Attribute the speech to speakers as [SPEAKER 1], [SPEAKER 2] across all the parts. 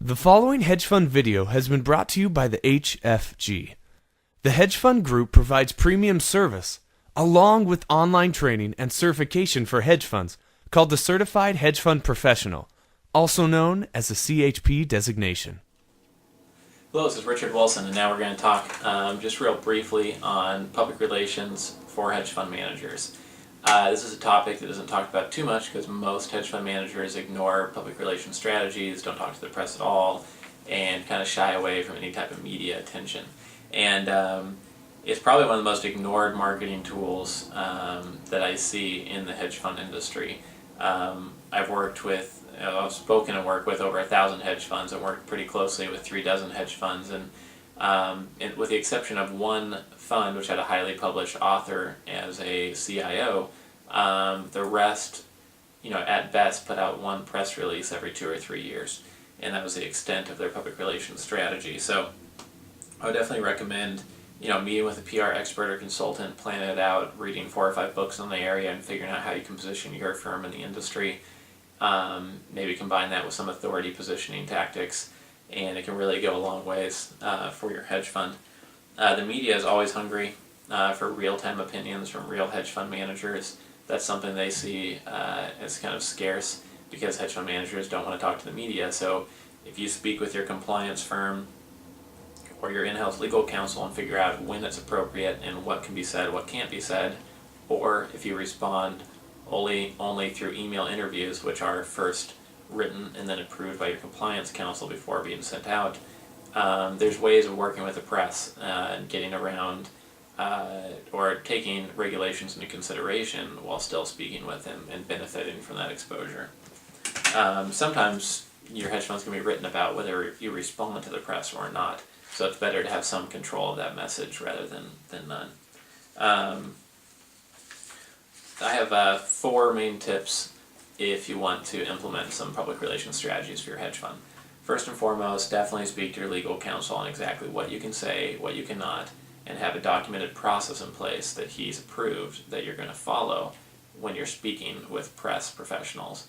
[SPEAKER 1] The following hedge fund video has been brought to you by the HFG. The hedge fund group provides premium service, along with online training and certification for hedge funds, called the Certified Hedge Fund Professional, also known as the CHP designation.
[SPEAKER 2] Hello, this is Richard Wilson, and now we're going to talk just real briefly on public relations for hedge fund managers. This is a topic that isn't talked about too much because most hedge fund managers ignore public relations strategies, don't talk to the press at all, and kind of shy away from any type of media attention. And it's probably one of the most ignored marketing tools that I see in the hedge fund industry. I've spoken and worked with over 1,000 hedge funds and worked pretty closely with 36 hedge funds, and with the exception of one fund which had a highly published author as a CIO, the rest, at best put out one press release every 2 or 3 years, and that was the extent of their public relations strategy. So I would definitely recommend meeting with a PR expert or consultant, planning it out, reading 4 or 5 books on the area, and figuring out how you can position your firm in the industry. Maybe combine that with some authority positioning tactics, and it can really go a long ways for your hedge fund. The media is always hungry for real-time opinions from real hedge fund managers. That's something they see as kind of scarce because hedge fund managers don't want to talk to the media. So if you speak with your compliance firm or your in-house legal counsel and figure out when it's appropriate and what can be said, what can't be said, or if you respond only through email interviews, which are first written and then approved by your compliance counsel before being sent out, there's ways of working with the press and getting around or taking regulations into consideration while still speaking with them and benefiting from that exposure. Sometimes your hedge fund's going to be written about whether you respond to the press or not, so it's better to have some control of that message rather than none. I have 4 main tips if you want to implement some public relations strategies for your hedge fund. First and foremost, definitely speak to your legal counsel on exactly what you can say, what you cannot, and have a documented process in place that he's approved that you're going to follow when you're speaking with press professionals.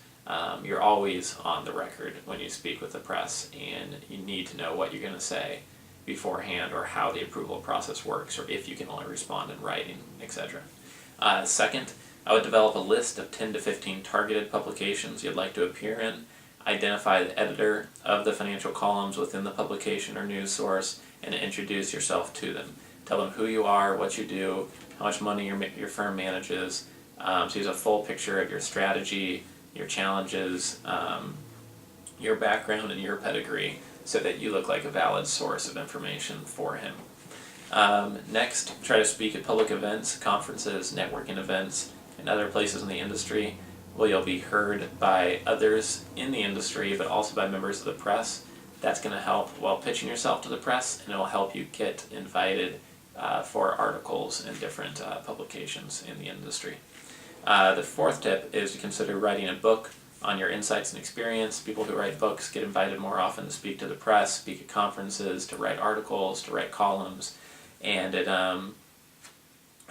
[SPEAKER 2] You're always on the record when you speak with the press, and you need to know what you're going to say beforehand, or how the approval process works, or if you can only respond in writing, etc. Second, I would develop a list of 10 to 15 targeted publications you'd like to appear in, identify the editor of the financial columns within the publication or news source, and introduce yourself to them. Tell them who you are, what you do, how much money your firm manages, so use a full picture of your strategy, your challenges, your background, and your pedigree, so that you look like a valid source of information for him. Next, try to speak at public events, conferences, networking events, and other places in the industry where you'll be heard by others in the industry, but also by members of the press. That's going to help while pitching yourself to the press, and it will help you get invited for articles in different publications in the industry. The 4th tip is to consider writing a book on your insights and experience. People who write books get invited more often to speak to the press, speak at conferences, to write articles, to write columns, and it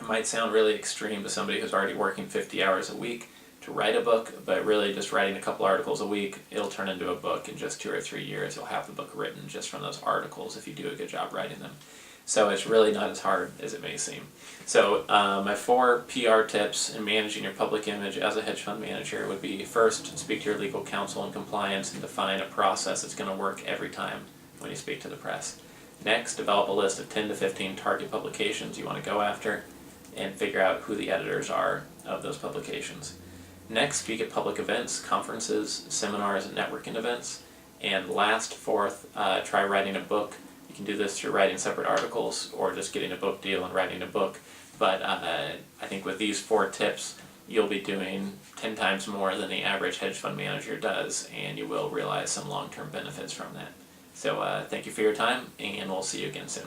[SPEAKER 2] might sound really extreme to somebody who's already working 50 hours a week to write a book, but really just writing a couple articles a week, it'll turn into a book in just 2 or 3 years. You'll have the book written just from those articles if you do a good job writing them. So it's really not as hard as it may seem. So my 4 PR tips in managing your public image as a hedge fund manager would be: first, speak to your legal counsel and compliance and define a process that's going to work every time when you speak to the press. Next, develop a list of 10 to 15 target publications you want to go after, and figure out who the editors are of those publications. Next, speak at public events, conferences, seminars, and networking events. And last, 4th, try writing a book. You can do this through writing separate articles or just getting a book deal and writing a book. But I think with these 4 tips, you'll be doing 10 times more than the average hedge fund manager does, and you will realize some long-term benefits from that. So thank you for your time, and we'll see you again soon.